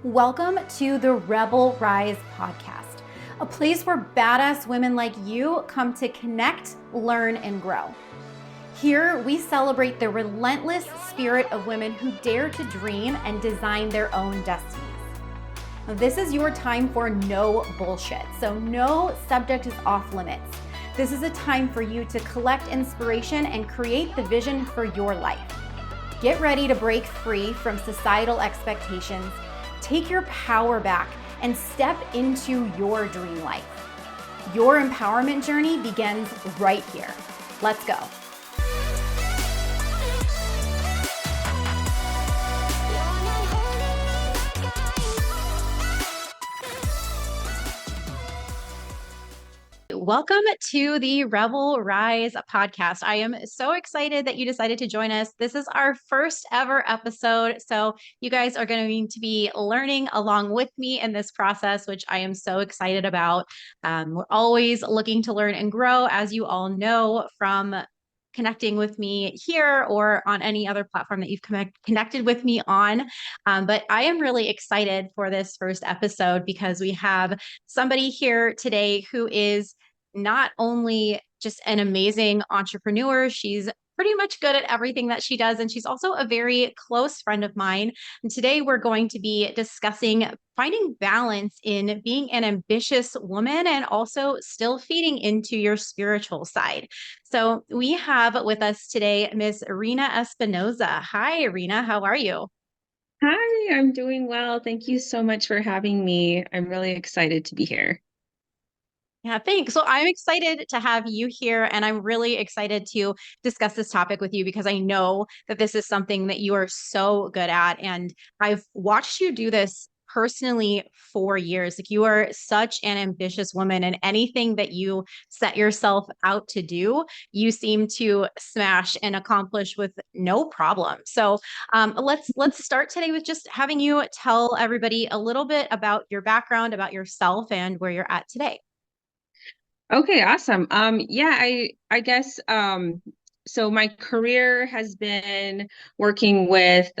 Welcome to the Rebel Rise podcast, a place where badass women like you come to connect, learn, and grow. Here, we celebrate the relentless spirit of women who dare to dream and design their own destinies. This is your time for no bullshit, so no subject is off limits. This is a time for you to collect inspiration and create the vision for your life. Get ready to break free from societal expectations, take your power back, and step into your dream life. Your empowerment journey begins right here. Let's go. Welcome to the Rebel Rise podcast. I am so excited that you decided to join us. This is our first ever episode. So you guys are going to be learning along with me in this process, which I am so excited about. We're always looking to learn and grow, as you all know from connecting with me here or on any other platform that you've connected with me on. But I am really excited for this first episode because we have somebody here today who is not only just an amazing entrepreneur, she's pretty much good at everything that she does. And she's also a very close friend of mine. And today we're going to be discussing finding balance in being an ambitious woman and also still feeding into your spiritual side. So we have with us today, Miss Rena Espinoza. Hi, Rena. How are you? Hi, I'm doing well. Thank you so much for having me. I'm really excited to be here. Yeah, thanks. So I'm excited to have you here, and I'm really excited to discuss this topic with you because I know that this is something that you are so good at. And I've watched you do this personally for years. Like, you are such an ambitious woman, and anything that you set yourself out to do, you seem to smash and accomplish with no problem. So let's start today with just having you tell everybody a little bit about your background, about yourself, and where you're at today. Okay, awesome. I guess so my career has been working with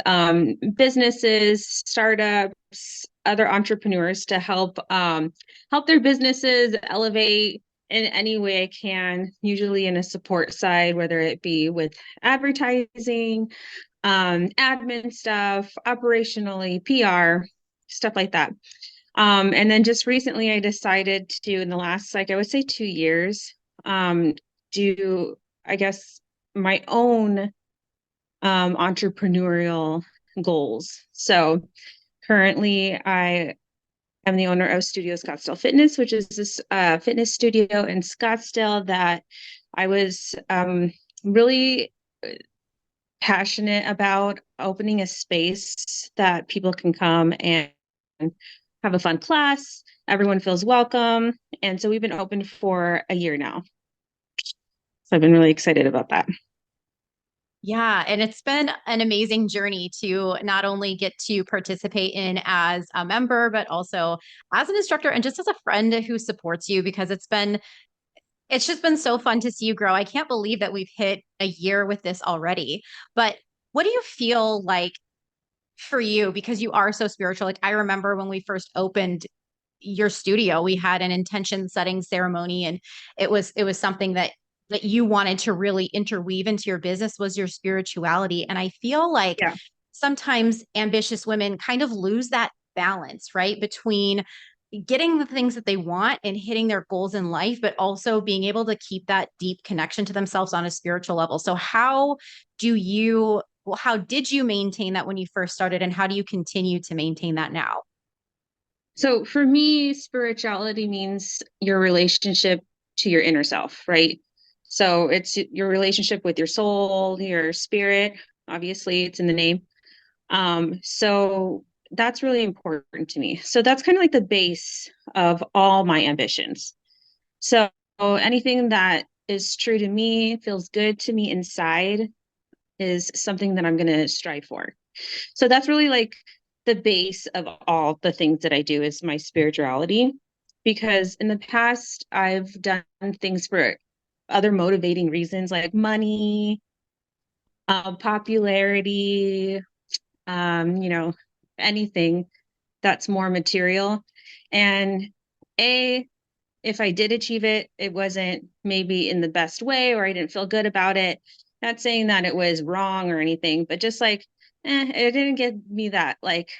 businesses, startups, other entrepreneurs to help their businesses elevate in any way I can, usually in a support side, whether it be with advertising, admin stuff, operationally, PR, stuff like that. And then just recently I decided to, in the last, like I would say 2 years, um, do, I guess, my own entrepreneurial goals. So currently I am the owner of Studio Scottsdale Fitness, which is this fitness studio in Scottsdale that I was really passionate about opening a space that people can come and have a fun class. Everyone feels welcome. And so we've been open for a year now. So I've been really excited about that. Yeah, and it's been an amazing journey to not only get to participate in as a member, but also as an instructor and just as a friend who supports you because it's just been so fun to see you grow. I can't believe that we've hit a year with this already. But what do you feel like for you because you are so spiritual? Like, I remember when we first opened your studio, we had an intention setting ceremony, and it was something that you wanted to really interweave into your business was your spirituality. And I feel like Yeah. sometimes ambitious women kind of lose that balance, right? Between getting the things that they want and hitting their goals in life, but also being able to keep that deep connection to themselves on a spiritual level. So how did you maintain that when you first started, and how do you continue to maintain that now? So for me, spirituality means your relationship to your inner self, right? So it's your relationship with your soul, your spirit. Obviously, it's in the name. So that's really important to me. So that's kind of like the base of all my ambitions. So anything that is true to me, feels good to me inside, is something that I'm going to strive for. So that's really like the base of all the things that I do is my spirituality. Because in the past, I've done things for other motivating reasons like money, popularity, you know, anything that's more material. And A, if I did achieve it, it wasn't maybe in the best way or I didn't feel good about it. Not saying that it was wrong or anything, but just like, it didn't give me that like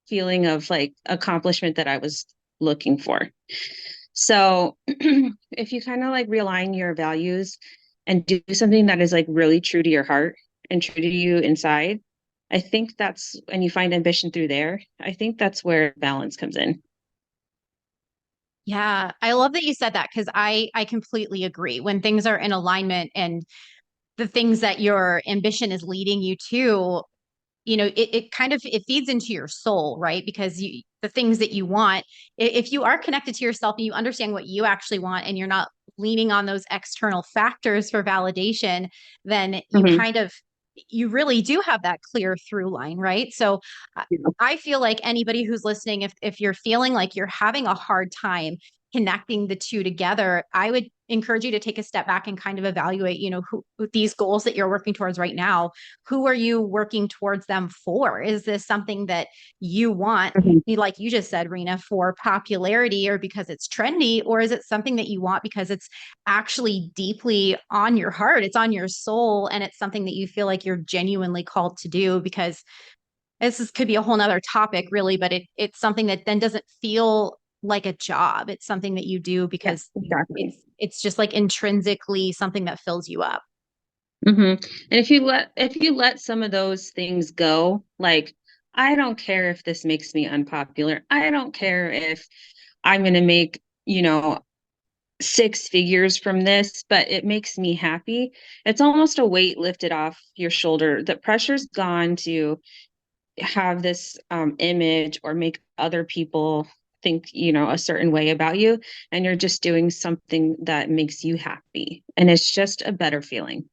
feeling of like accomplishment that I was looking for. So if you kind of like realign your values and do something that is like really true to your heart and true to you inside, I think that's, and you find ambition through there, I think that's where balance comes in. Yeah, I love that you said that because I completely agree. When things are in alignment and the things that your ambition is leading you to, it kind of it feeds into your soul, right? Because the things that you want, if you are connected to yourself and you understand what you actually want and you're not leaning on those external factors for validation, then Mhm. you really do have that clear through line, right? So I feel like anybody who's listening, if you're feeling like you're having a hard time connecting the two together, I would encourage you to take a step back and kind of evaluate, who these goals that you're working towards right now, who are you working towards them for? Is this something that you want, Mhm. like you just said, Rena, for popularity or because it's trendy, or is it something that you want because it's actually deeply on your heart, it's on your soul, and it's something that you feel like you're genuinely called to do? Because could be a whole nother topic really, but it's something that then doesn't feel like a job. It's something that you do Yeah, because exactly. it's just like intrinsically something that fills you up. And if you let some of those things go, like I don't care if this makes me unpopular. I don't care if I'm going to make, six figures from this, but it makes me happy. It's almost a weight lifted off your shoulder. The pressure's gone to have this image or make other people think, a certain way about you. And you're just doing something that makes you happy. And it's just a better feeling.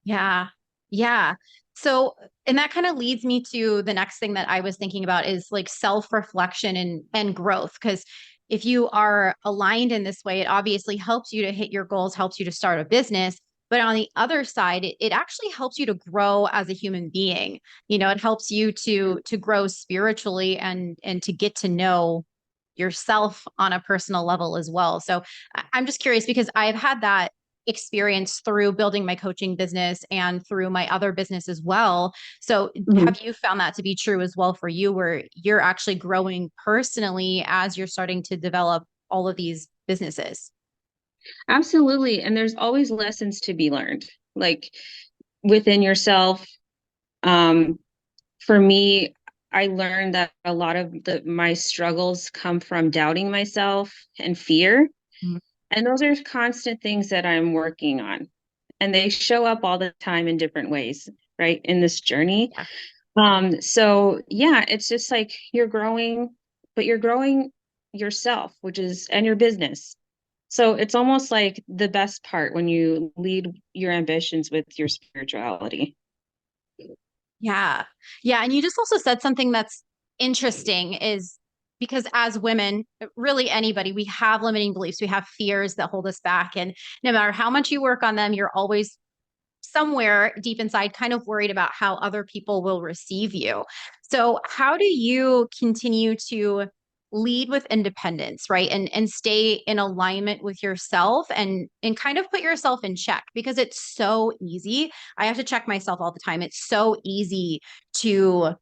Yeah. Yeah. So, and that kind of leads me to the next thing that I was thinking about is like self-reflection and growth. Because if you are aligned in this way, it obviously helps you to hit your goals, helps you to start a business. But on the other side, it actually helps you to grow as a human being. It helps you to grow spiritually and to get to know yourself on a personal level as well. So I'm just curious because I've had that experience through building my coaching business and through my other business as well. So, Mhm. have you found that to be true as well for you, where you're actually growing personally as you're starting to develop all of these businesses? Absolutely. And there's always lessons to be learned, like within yourself. Um, for me, I learned that a lot of my struggles come from doubting myself and fear. Mm. And those are constant things that I'm working on. And they show up all the time in different ways, right? In this journey. Yeah. So yeah, it's just like you're growing, but you're growing yourself, which is and your business. So it's almost like the best part when you lead your ambitions with your spirituality. Yeah. Yeah. And you just also said something that's interesting is because as women, really anybody, we have limiting beliefs, we have fears that hold us back. And no matter how much you work on them, you're always somewhere deep inside kind of worried about how other people will receive you. So how do you continue to lead with independence, right? And stay in alignment with yourself and kind of put yourself in check because it's so easy. I have to check myself all the time. It's so easy to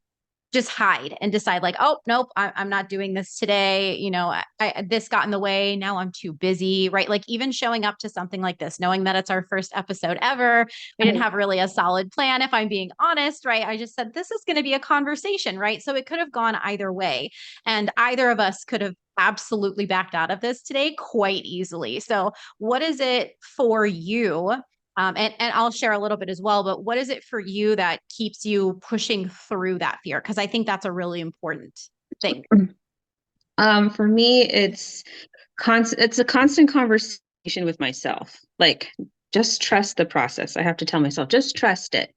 just hide and decide like, oh nope, I'm not doing this today. This got in the way. Now I'm too busy, right? Like even showing up to something like this, knowing that it's our first episode ever, we didn't have really a solid plan. If I'm being honest, right? I just said this is going to be a conversation, right? So it could have gone either way, and either of us could have absolutely backed out of this today quite easily. So what is it for you? And I'll share a little bit as well, but what is it for you that keeps you pushing through that fear? Because I think that's a really important thing. For me, it's a constant conversation with myself. Like, just trust the process. I have to tell myself, just trust it.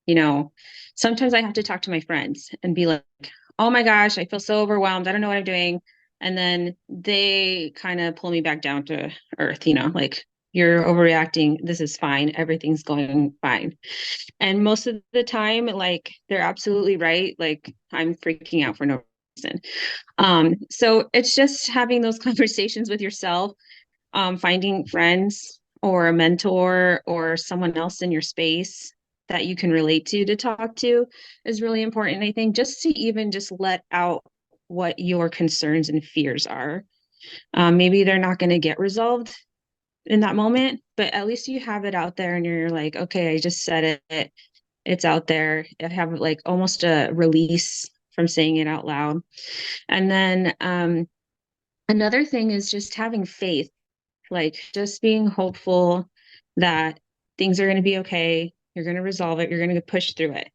You know, Sometimes I have to talk to my friends and be like, oh my gosh, I feel so overwhelmed. I don't know what I'm doing. And then they kind of pull me back down to earth, like, you're overreacting. This is fine. Everything's going fine. And most of the time, like they're absolutely right. Like I'm freaking out for no reason. So it's just having those conversations with yourself, finding friends or a mentor or someone else in your space that you can relate to talk to is really important. I think just to even just let out what your concerns and fears are. Maybe they're not going to get resolved in that moment, but at least you have it out there and you're like, okay, I just said it. It's out there. I have like almost a release from saying it out loud. And then another thing is just having faith, like just being hopeful that things are going to be okay. You're going to resolve it. You're going to push through it.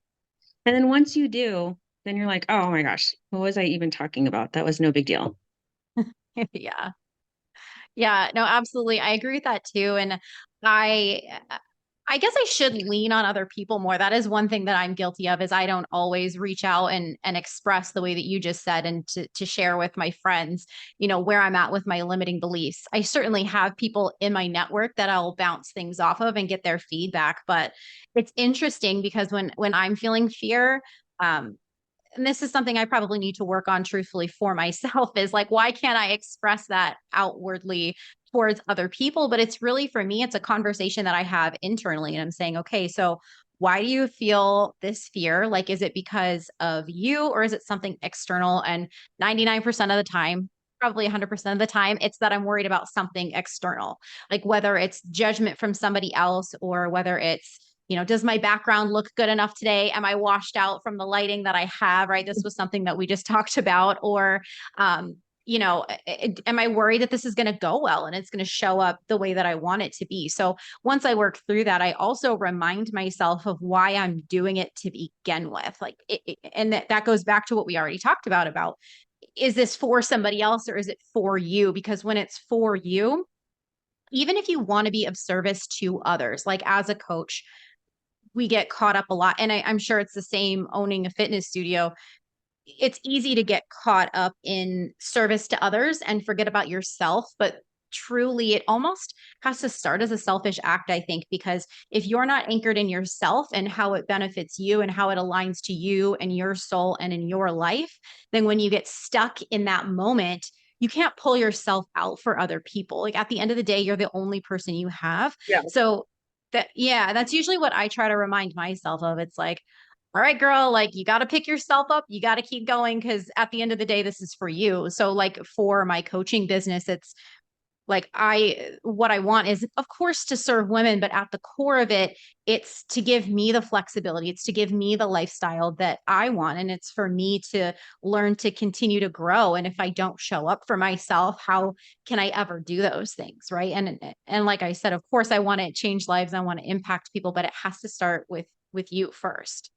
And then once you do, then you're like, oh my gosh, what was I even talking about? That was no big deal. Yeah. Yeah, no, absolutely. I agree with that too. And I I guess I should lean on other people more. That is one thing that I'm guilty of is I don't always reach out and express the way that you just said and to share with my friends, where I'm at with my limiting beliefs. I certainly have people in my network that I'll bounce things off of and get their feedback, but it's interesting because when I'm feeling fear, um, and this is something I probably need to work on truthfully for myself is like, why can't I express that outwardly towards other people? But it's really for me, it's a conversation that I have internally. And I'm saying, okay, so why do you feel this fear? Like, is it because of you or is it something external? And 99% of the time, probably 100% of the time, it's that I'm worried about something external, like whether it's judgment from somebody else or whether it's does my background look good enough today? Am I washed out from the lighting that I have? Right. This was something that we just talked about. Or, am I worried that this is going to go well and it's going to show up the way that I want it to be? So once I work through that, I also remind myself of why I'm doing it to begin with. Like, and that goes back to what we already talked about, is this for somebody else or is it for you? Because when it's for you, even if you want to be of service to others, like as a coach, we get caught up a lot. And I'm sure it's the same owning a fitness studio. It's easy to get caught up in service to others and forget about yourself. But truly, it almost has to start as a selfish act, I think, because if you're not anchored in yourself and how it benefits you and how it aligns to you and your soul and in your life, then when you get stuck in that moment, you can't pull yourself out for other people. Like at the end of the day, you're the only person you have. Yeah. So yeah, that's usually what I try to remind myself of. It's like, all right, girl, like you got to pick yourself up. You got to keep going because at the end of the day, this is for you. So, like for my coaching business, it's like what I want is, of course, to serve women, but at the core of it, it's to give me the flexibility. It's to give me the lifestyle that I want. And it's for me to learn to continue to grow. And if I don't show up for myself, how can I ever do those things? Right. And like I said, of course, I want to change lives. I want to impact people, but it has to start with you first.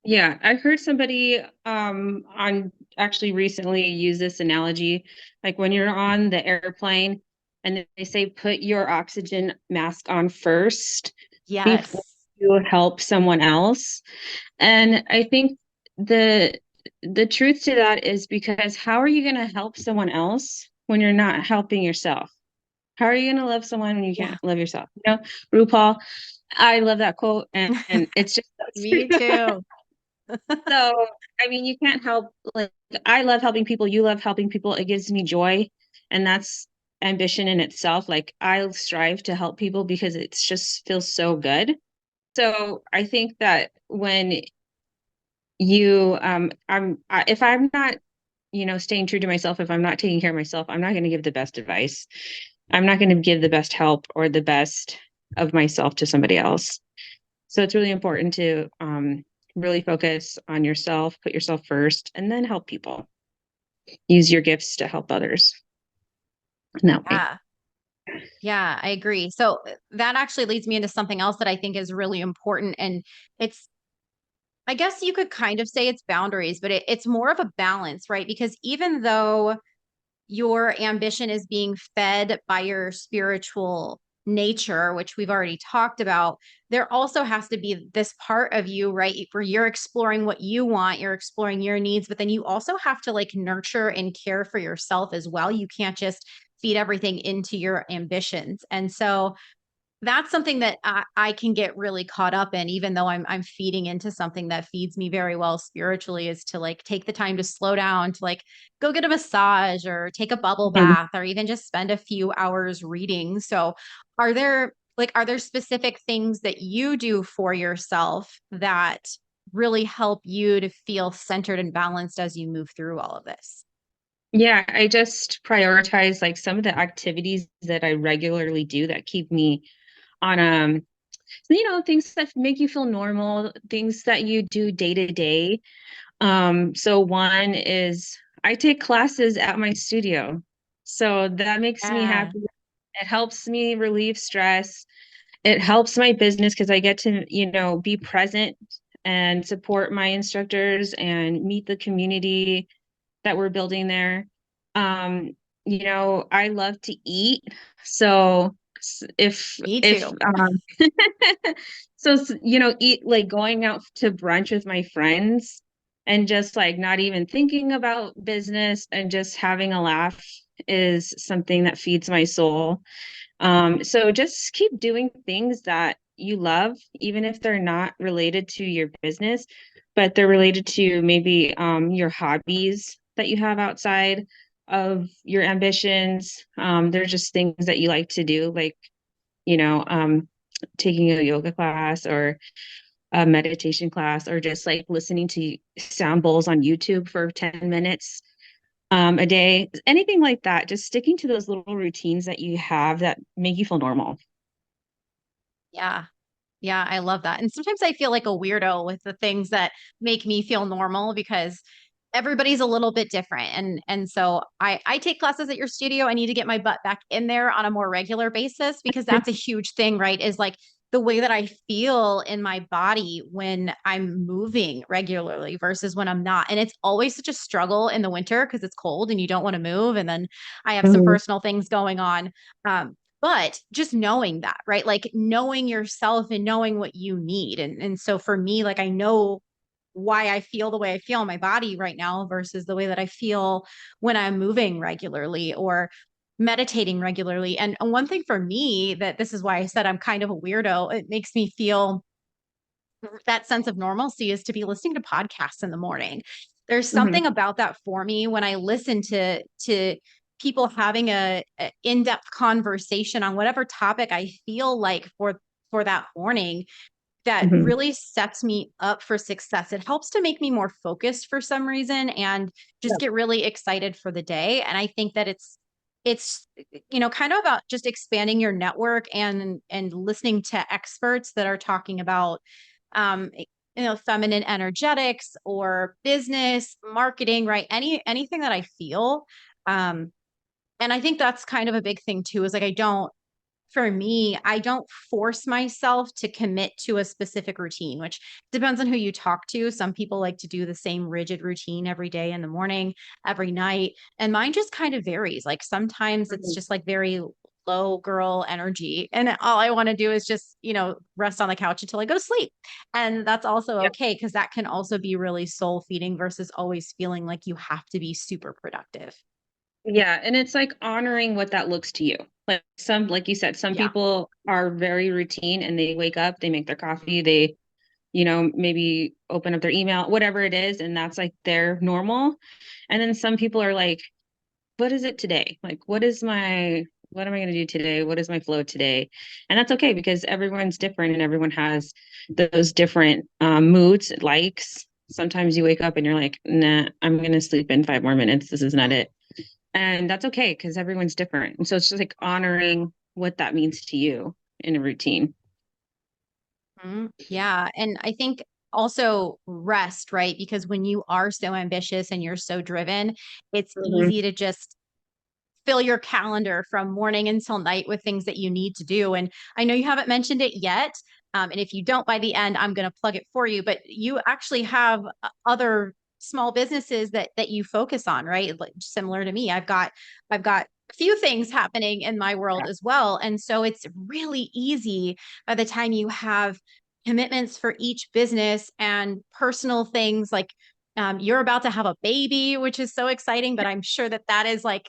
Yeah, I heard somebody on actually recently use this analogy, like when you're on the airplane and they say put your oxygen mask on first before Yes. you help someone else. And I think the the truth to that is because how are you going to help someone else when you're not helping yourself? How are you going to love someone when you Yeah. can't love yourself? RuPaul, I love that quote, and it's just Me too. so, I mean, you can't help, like, I love helping people. You love helping people. It gives me joy. And that's ambition in itself. Like, I strive to help people because it's just feels so good. So, I think that when if I'm not, staying true to myself, if I'm not taking care of myself, I'm not going to give the best advice. I'm not going to give the best help or the best of myself to somebody else. So it's really important to really focus on yourself, put yourself first, and then help people. Use your gifts to help others in that way. Yeah. Yeah, I agree. So that actually leads me into something else that I think is really important. And it's, I guess you could kind of say it's boundaries, but it's more of a balance, right? Because even though your ambition is being fed by your spiritual nature, which we've already talked about, there also has to be this part of you, right? Where you're exploring what you want, you're exploring your needs, but then you also have to like nurture and care for yourself as well. You can't just feed everything into your ambitions. And so that's something that I can get really caught up in, even though I'm feeding into something that feeds me very well spiritually, is to like take the time to slow down, to like go get a massage or take a bubble Mhm. bath or even just spend a few hours reading. So are there specific things that you do for yourself that really help you to feel centered and balanced as you move through all of this? Yeah, I just prioritize like some of the activities that I regularly do that keep me on things that make you feel normal, things that you do day to day. So one is I take classes at my studio. So that makes me Yeah, happy. It helps me relieve stress. It helps my business because I get to, be present and support my instructors and meet the community that we're building there. Um, I love to eat. So me if too. eat like going out to brunch with my friends and just like not even thinking about business and just having a laugh is something that feeds my soul. So just keep doing things that you love, even if they're not related to your business, but they're related to maybe your hobbies that you have outside of your ambitions. They're just things that you like to do, like, you know, um, taking a yoga class or a meditation class, or just like listening to sound bowls on YouTube for 10 minutes a day, anything like that. Just sticking to those little routines that you have that make you feel normal. Yeah. Yeah, I love that. And sometimes I feel like a weirdo with the things that make me feel normal because everybody's a little bit different. And so I take classes at your studio. I need to get my butt back in there on a more regular basis because that's a huge thing, right? Is like the way that I feel in my body when I'm moving regularly versus when I'm not. And it's always such a struggle in the winter because it's cold and you don't want to move. And then I have some Mhm. personal things going on. But just knowing that, right? Like knowing yourself and knowing what you need. And so for me, like I know why I feel the way I feel in my body right now versus the way that I feel when I'm moving regularly or meditating regularly. And one thing for me that this is why I said I'm kind of a weirdo, it makes me feel that sense of normalcy is to be listening to podcasts in the morning. There's Mhm. something about that for me when I listen to people having a in-depth conversation on whatever topic I feel like for that morning that Mhm. really sets me up for success. It helps to make me more focused for some reason and just Yep. get really excited for the day. And I think that it's kind of about just expanding your network and listening to experts that are talking about um feminine energetics or business marketing, right? Anything that I feel. um and I think that's kind of a big thing too, is like for me, I don't force myself to commit to a specific routine, which depends on who you talk to. Some people like to do the same rigid routine every day in the morning, every night. And mine just kind of varies. Like sometimes it's Mhm. just like very low girl energy. And all I want to do is just, rest on the couch until I go to sleep. And that's also Yep. okay because that can also be really soul feeding versus always feeling like you have to be super productive. Yeah, and it's like honoring what that looks to you. Like you said, some Yeah. people are very routine and they wake up, they make their coffee, they, maybe open up their email, whatever it is, and that's like their normal. And then some people are like, what is it today? Like, what am I going to do today? What is my flow today? And that's okay because everyone's different and everyone has those different moods, likes. Sometimes you wake up and you're like, nah, I'm going to sleep in 5 more minutes. This is not it. And that's okay because everyone's different. And so it's just like honoring what that means to you in a routine. Mhm. Yeah. And I think also rest, right? Because when you are so ambitious and you're so driven, it's Mhm. easy to just fill your calendar from morning until night with things that you need to do. And I know you haven't mentioned it yet. And if you don't by the end, I'm going to plug it for you. But you actually have other small businesses that you focus on, right? Like similar to me, I've got a few things happening in my world Yeah. as well. And so it's really easy by the time you have commitments for each business and personal things like you're about to have a baby, which is so exciting, but I'm sure that that is like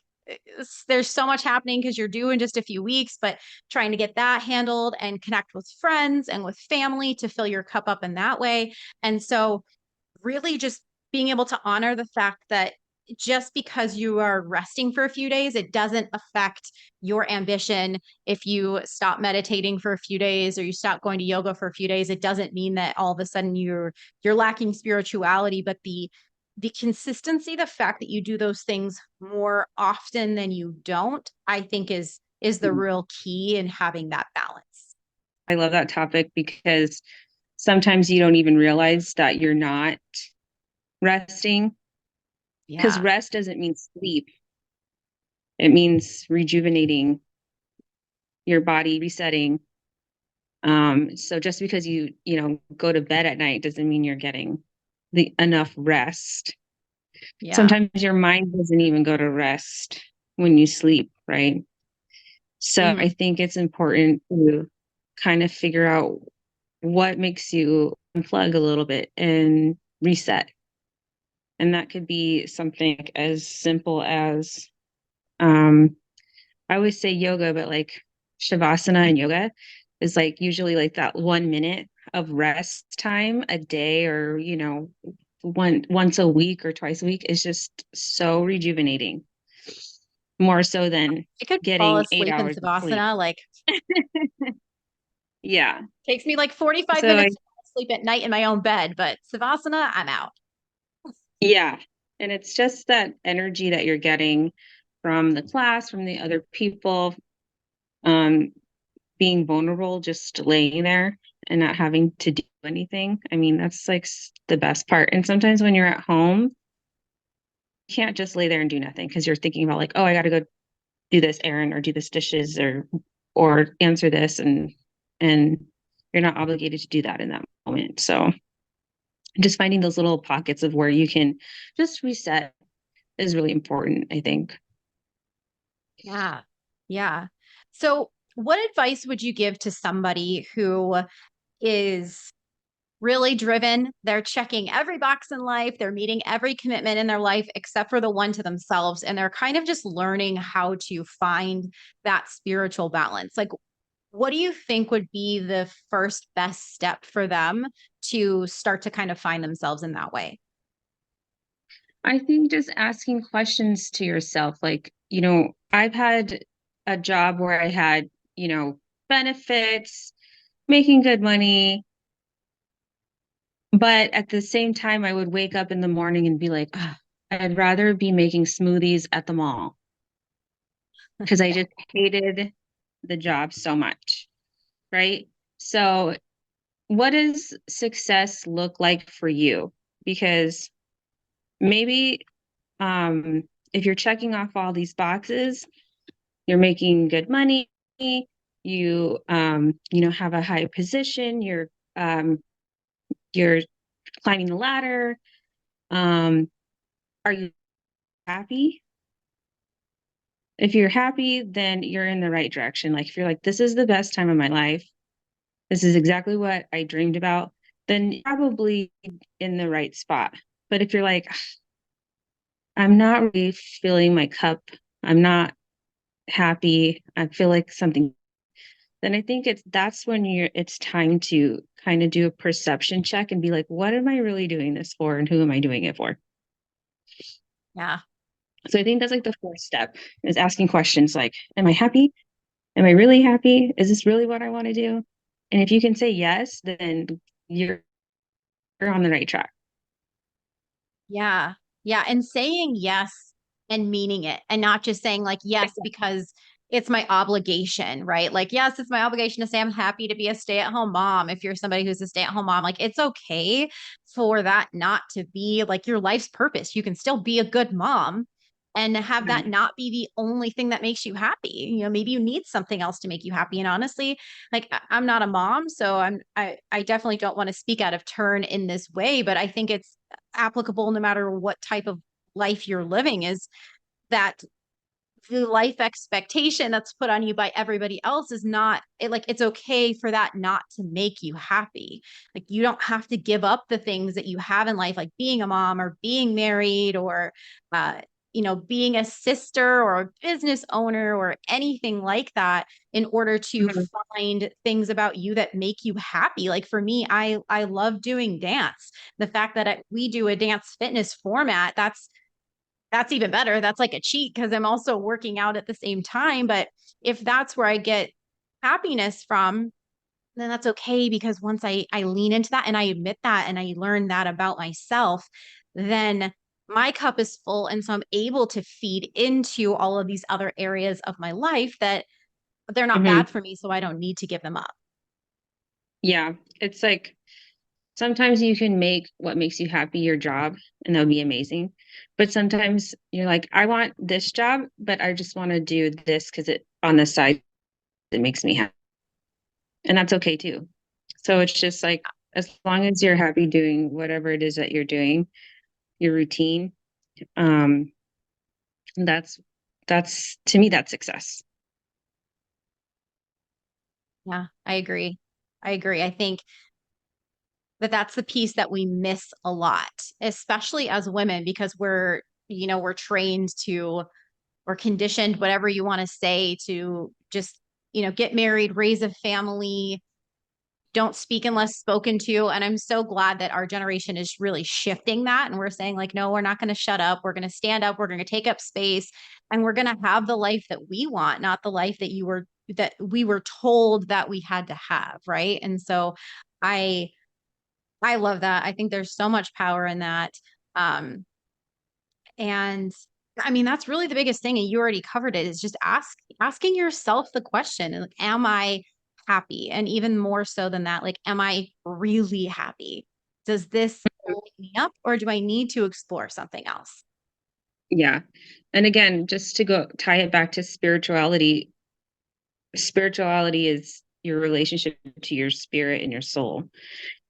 there's so much happening because you're due in just a few weeks, but trying to get that handled and connect with friends and with family to fill your cup up in that way. And so really just being able to honor the fact that just because you are resting for a few days, it doesn't affect your ambition. If you stop meditating for a few days or you stop going to yoga for a few days, it doesn't mean that all of a sudden you're lacking spirituality, but the consistency, the fact that you do those things more often than you don't, I think is the real key in having that balance. I love that topic because sometimes you don't even realize that you're not resting, because Yeah. rest doesn't mean sleep. It means rejuvenating your body, resetting. So just because you go to bed at night doesn't mean you're getting the enough rest. Yeah. Sometimes your mind doesn't even go to rest when you sleep, right? So I Mhm. think it's important to kind of figure out what makes you unplug a little bit and reset. And that could be something as simple as I always say yoga, but like shavasana and yoga is like usually like that 1 minute of rest time a day, or once a week or twice a week is just so rejuvenating, more so than I could fall getting eight asleep in hours of sleep. Savasana. Like Yeah. takes me like 45 So I minutes to fall asleep at night in my own bed, but Savasana, I'm out. Yeah. And it's just that energy that you're getting from the class, from the other people, um, being vulnerable, just laying there and not having to do anything. I mean, that's like the best part. And sometimes when you're at home, you can't just lay there and do nothing because you're thinking about like, oh, I got to go do this errand or do this dishes or answer this, and you're not obligated to do that in that moment. So just finding those little pockets of where you can just reset is really important, I think. Yeah. Yeah. So, what advice would you give to somebody who is really driven? They're checking every box in life, they're meeting every commitment in their life except for the one to themselves. And they're kind of just learning how to find that spiritual balance. Like, what do you think would be the first best step for them to start to kind of find themselves in that way? I think just asking questions to yourself, like, I've had a job where I had, benefits, making good money, but at the same time, I would wake up in the morning and be like, "Ugh, I'd rather be making smoothies at the mall," because I Yeah. just hated the job so much, right? So, what does success look like for you? Because maybe if you're checking off all these boxes, you're making good money, you have a high position, you're climbing the ladder. Are you happy? If you're happy, then you're in the right direction. Like if you're like, this is the best time of my life, this is exactly what I dreamed about, then you're probably in the right spot. But if you're like, I'm not really filling my cup, I'm not happy, I feel like something, then I think that's when it's time to kind of do a perception check and be like, what am I really doing this for and who am I doing it for? Yeah. So I think that's like the first step, is asking questions like, am I happy? Am I really happy? Is this really what I want to do? And if you can say yes, then you're you're on the right track. Yeah. Yeah. And saying yes and meaning it and not just saying like yes because it's my obligation, right? Like, yes, it's my obligation to say I'm happy to be a stay-at-home mom. If you're somebody who's a stay-at-home mom, like it's okay for that not to be like your life's purpose. You can still be a good mom and have that not be the only thing that makes you happy. Maybe you need something else to make you happy. And honestly, like I'm not a mom, so I definitely don't want to speak out of turn in this way, but I think it's applicable no matter what type of life you're living, is that the life expectation that's put on you by everybody else is not it, like it's okay for that not to make you happy. Like you don't have to give up the things that you have in life, like being a mom or being married or uh being a sister or a business owner or anything like that in order to Mhm. find things about you that make you happy. Like for me, I love doing dance. The fact that we do a dance fitness format, that's even better. That's like a cheat because I'm also working out at the same time. But if that's where I get happiness from, then that's okay because once I lean into that and I admit that and I learn that about myself, then my cup is full. And so I'm able to feed into all of these other areas of my life that they're not Mhm. bad for me. So I don't need to give them up. Yeah. It's like sometimes you can make what makes you happy your job and that'll be amazing. But sometimes you're like, I want this job, but I just want to do this because it on the side it makes me happy. And that's okay too. So it's just like as long as you're happy doing whatever it is that you're doing, your routine, um, that's that's to me that's success. Yeah, I agree. I agree. I think that that's the piece that we miss a lot, especially as women, because we're trained to, or conditioned, whatever you want to say, to just, get married, raise a family, don't speak unless spoken to. And I'm so glad that our generation is really shifting that. And we're saying, like, no, we're not going to shut up. We're going to stand up. We're going to take up space and we're going to have the life that we want, not the life that we were told that we had to have. Right. And so I, I love that. I think there's so much power in that. Um, and I mean, that's really the biggest thing. And you already covered it, is just asking yourself the question, like, am I happy? And even more so than that, like, am I really happy? Does this light me up or do I need to explore something else? Yeah. And again, just to go tie it back to spirituality, spirituality is your relationship to your spirit and your soul.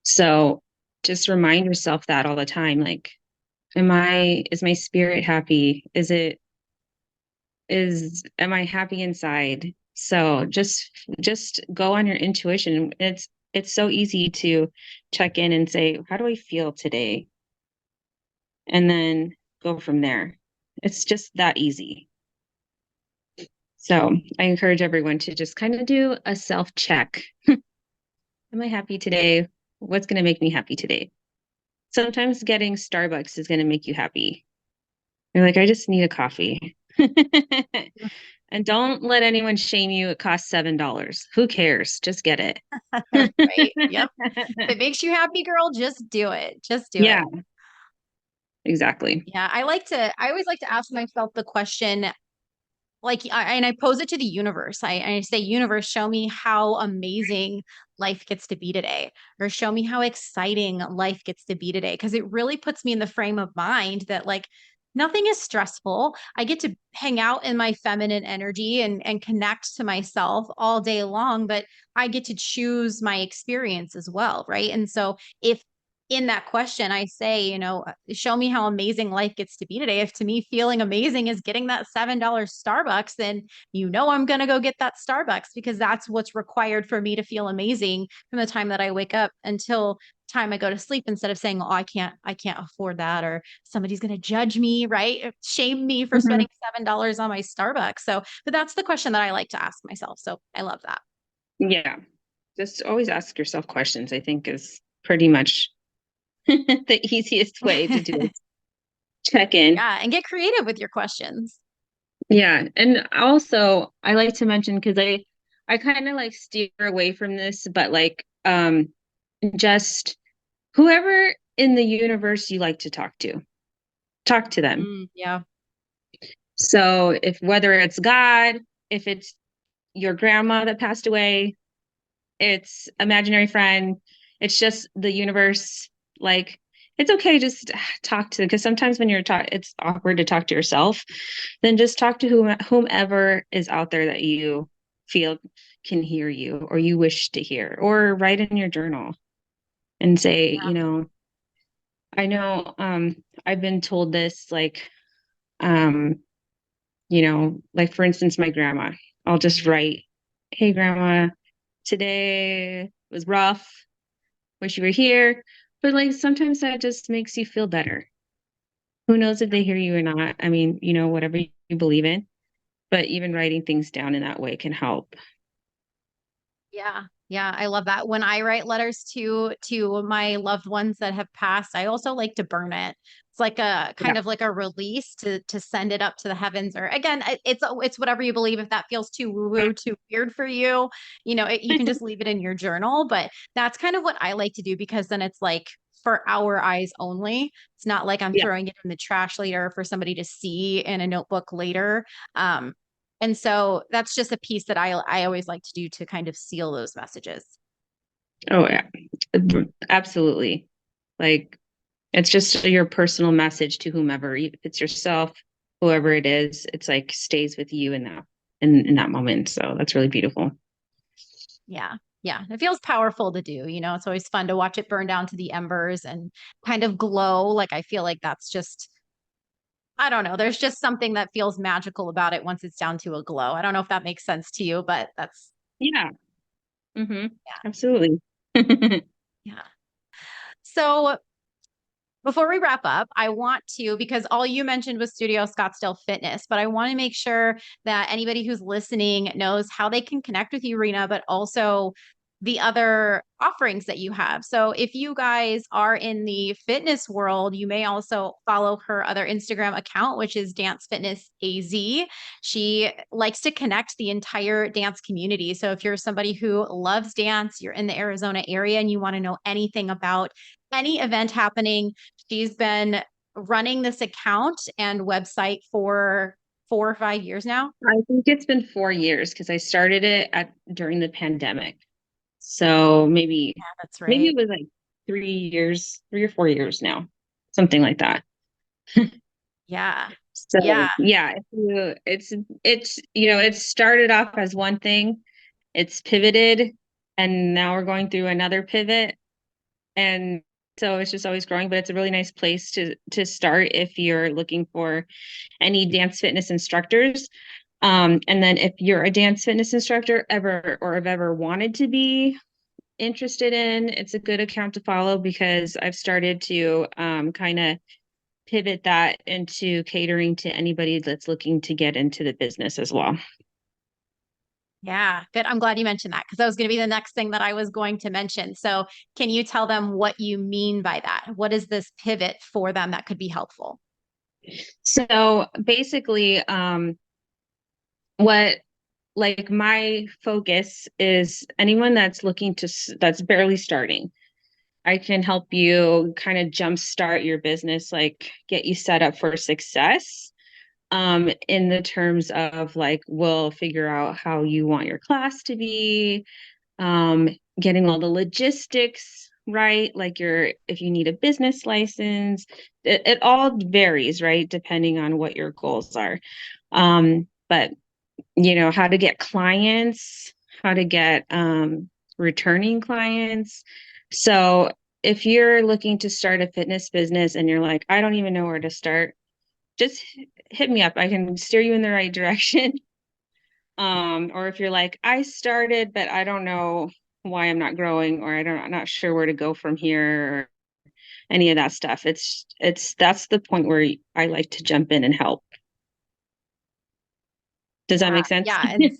So just remind yourself that all the time. Like, is my spirit happy? Am I happy inside? So just go on your intuition. It's so easy to check in and say, how do I feel today? And then go from there. It's just that easy. So I encourage everyone to just kind of do a self check. Am I happy today? What's going to make me happy today? Sometimes getting Starbucks is going to make you happy. You're like, I just need a coffee. And don't let anyone shame you. It costs $7. Who cares? Just get it. Right. Yep. If it makes you happy, girl, just do it. Just do Yeah, it. exactly. Yeah. I always like to ask myself the question, like, and I pose it to the universe. I say, universe, show me how amazing life gets to be today, or show me how exciting life gets to be today. Because it really puts me in the frame of mind that, like, nothing is stressful. I get to hang out in my feminine energy and connect to myself all day long, but I get to choose my experience as well. Right. And so if in that question, I say, show me how amazing life gets to be today. If to me feeling amazing is getting that $7 Starbucks, then I'm going to go get that Starbucks because that's what's required for me to feel amazing from the time that I wake up until time I go to sleep, instead of saying, oh, I can't afford that, or somebody's going to judge me, right? Shame me for Mhm. spending $7 on my Starbucks. So, but that's the question that I like to ask myself. So I love that. Yeah. Just always ask yourself questions, I think is pretty much the easiest way to do it. Check in. Yeah. And get creative with your questions. Yeah, and also I like to mention because I kind of like steer away from this, but like just whoever in the universe you like to talk to them. Yeah. So if whether it's God, if it's your grandma that passed away, it's imaginary friend, it's just the universe. Like it's okay, just talk to because sometimes when you're talk, it's awkward to talk to yourself. Then just talk to whomever is out there that you feel can hear you or you wish to hear, or write in your journal and say, I know I've been told this um like for instance my grandma. I'll just write, hey grandma, today was rough, wish you were here. But like sometimes that just makes you feel better. who knows if they hear you or not? I mean, whatever you believe in, but even writing things down in that way can help. Yeah. Yeah, I love that. When I write letters to my loved ones that have passed, I also like to burn it. It's like a Yeah. kind of like a release to send it up to the heavens. Or again, it's whatever you believe. If that feels too woo-woo, too weird for you, you can just leave it in your journal. But that's kind of what I like to do because then it's like for our eyes only. It's not like I'm Yeah. throwing it in the trash later for somebody to see in a notebook later. And so that's just a piece that I always like to do to kind of seal those messages. Oh, yeah. Absolutely. Like, it's just your personal message to whomever, if it's yourself, whoever it is, it's like stays with you in that moment. So that's really beautiful. Yeah. Yeah. It feels powerful to do. It's always fun to watch it burn down to the embers and kind of glow. Like I feel like that's just, I don't know. There's just something that feels magical about it once it's down to a glow. I don't know if that makes sense to you, but that's, Yeah. Hmm. yeah. Absolutely. Yeah. So before we wrap up, I want to, because all you mentioned was Studio Scottsdale Fitness, but I want to make sure that anybody who's listening knows how they can connect with you, Rena, but also the other offerings that you have. So if you guys are in the fitness world, you may also follow her other Instagram account, which is Dance Fitness AZ. She likes to connect the entire dance community. So if you're somebody who loves dance, you're in the Arizona area and you want to know anything about any event happening, she's been running this account and website for 4 or 5 years now. I think it's been 4 years because I started it during the pandemic. So maybe Yeah, that's maybe right. it was like 3 years, 3 or 4 years now, something like that. Yeah. So Yeah. yeah, it started off as one thing, it's pivoted, and now we're going through another pivot, and so it's just always growing. But it's a really nice place to start if you're looking for any dance fitness instructors. And then if you're a dance fitness instructor ever or have ever wanted to be interested in, it's a good account to follow because I've started to kind of pivot that into catering to anybody that's looking to get into the business as well. Yeah. Good. I'm glad you mentioned that because that was going to be the next thing that I was going to mention. So, can you tell them what you mean by that? What is this pivot for them that could be helpful? So basically, what like my focus is anyone that's that's barely starting. I can help you kind of jumpstart your business, like get you set up for success. In the terms of like, we'll figure out how you want your class to be, um, getting all the logistics right, like if you need a business license, it all varies, right, depending on what your goals are. But how to get clients, how to get returning clients. So if you're looking to start a fitness business and you're like, I don't even know where to start, just hit me up. I can steer you in the right direction. Or if you're like, I started, but I don't know why I'm not growing, or I'm not sure where to go from here, or any of that stuff. That's the point where I like to jump in and help. Does that Yeah, make sense? yeah, and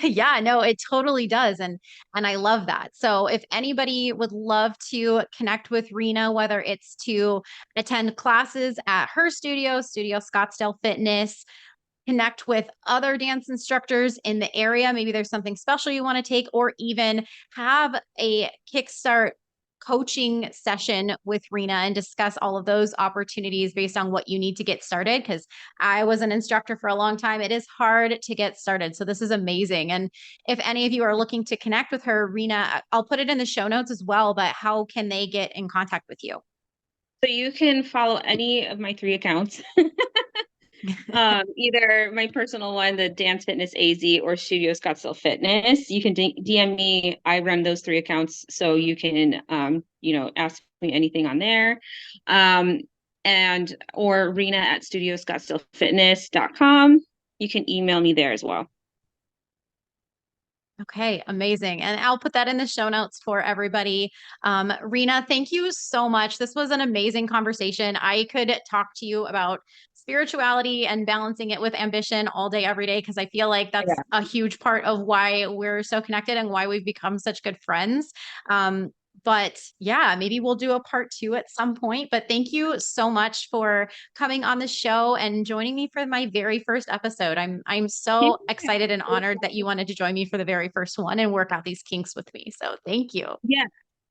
yeah, no, it totally does. And I love that. So if anybody would love to connect with Rena, whether it's to attend classes at her studio, Studio Scottsdale Fitness, connect with other dance instructors in the area. Maybe there's something special you want to take, or even have a kickstart coaching session with Rena and discuss all of those opportunities based on what you need to get started. Because I was an instructor for a long time. It is hard to get started. So this is amazing. And if any of you are looking to connect with her, Rena, I'll put it in the show notes as well. But how can they get in contact with you? So you can follow any of my three accounts. Either my personal one, the Dance Fitness AZ, or Studio Scottsdale Fitness. You can DM me. I run those three accounts, so you can ask me anything on there. And or Rena at studioscottsdalefitness.com. You can email me there as well. Okay, amazing. And I'll put that in the show notes for everybody. Rena, thank you so much. This was an amazing conversation. I could talk to you about spirituality and balancing it with ambition all day, every day, because I feel like that's Yeah. a huge part of why we're so connected and why we've become such good friends. Um, but yeah, maybe we'll do a part two at some point. But thank you so much for coming on the show and joining me for my very first episode. I'm Yeah. so excited and honored that you wanted to join me for the very first one and work out these kinks with me. So thank you. Yeah,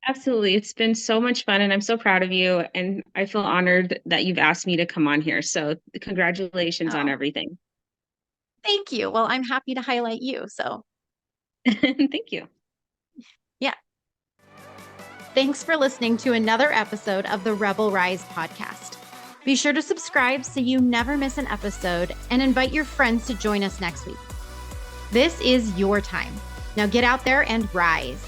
absolutely. It's been so much fun and I'm so proud of you. And I feel honored that you've asked me to come on here. So congratulations on Oh, everything. thank you. Well, I'm happy to highlight you. So Thank you. yeah. Thanks for listening to another episode of the Rebel Rise podcast. Be sure to subscribe so you never miss an episode and invite your friends to join us next week. This is your time. Now get out there and rise.